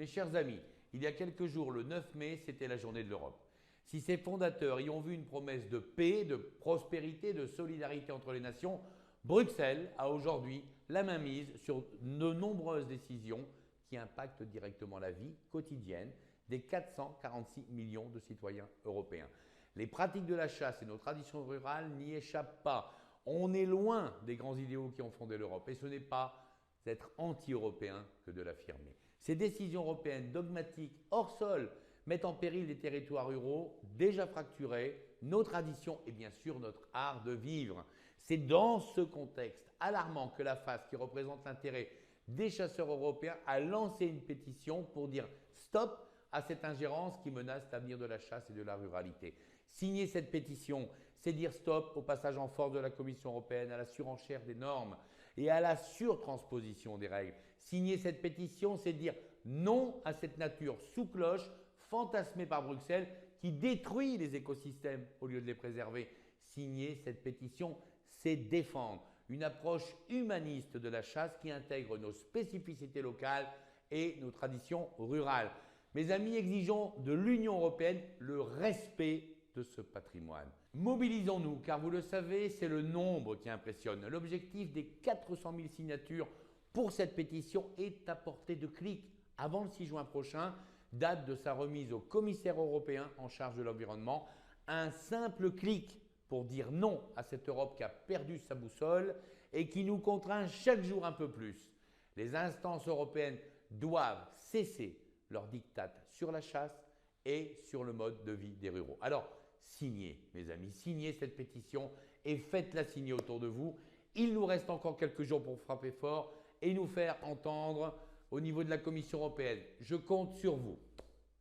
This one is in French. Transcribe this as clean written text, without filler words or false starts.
Mes chers amis, il y a quelques jours, le 9 mai, c'était la journée de l'Europe. Si ses fondateurs y ont vu une promesse de paix, de prospérité, de solidarité entre les nations, Bruxelles a aujourd'hui la main mise sur de nombreuses décisions qui impactent directement la vie quotidienne des 446 millions de citoyens européens. Les pratiques de la chasse et nos traditions rurales n'y échappent pas. On est loin des grands idéaux qui ont fondé l'Europe et ce n'est pas être anti-européen que de l'affirmer. Ces décisions européennes dogmatiques hors sol mettent en péril des territoires ruraux déjà fracturés, nos traditions et bien sûr notre art de vivre. C'est dans ce contexte alarmant que la FAS, qui représente l'intérêt des chasseurs européens, a lancé une pétition pour dire stop à cette ingérence qui menace l'avenir de la chasse et de la ruralité. Signer cette pétition, c'est dire stop au passage en force de la Commission européenne, à la surenchère des normes et à la surtransposition des règles. Signer cette pétition, c'est dire non à cette nature sous cloche, fantasmée par Bruxelles, qui détruit les écosystèmes au lieu de les préserver. Signer cette pétition, c'est défendre une approche humaniste de la chasse qui intègre nos spécificités locales et nos traditions rurales. Mes amis, exigeons de l'Union européenne le respect de ce patrimoine. Mobilisons-nous, car vous le savez, c'est le nombre qui impressionne. L'objectif des 400 000 signatures pour cette pétition est à portée de clic avant le 6 juin prochain, date de sa remise au commissaire européen en charge de l'environnement. Un simple clic pour dire non à cette Europe qui a perdu sa boussole et qui nous contraint chaque jour un peu plus. Les instances européennes doivent cesser leur diktat sur la chasse et sur le mode de vie des ruraux. Alors, signez, mes amis, signez cette pétition et faites-la signer autour de vous. Il nous reste encore quelques jours pour frapper fort et nous faire entendre au niveau de la Commission européenne. Je compte sur vous.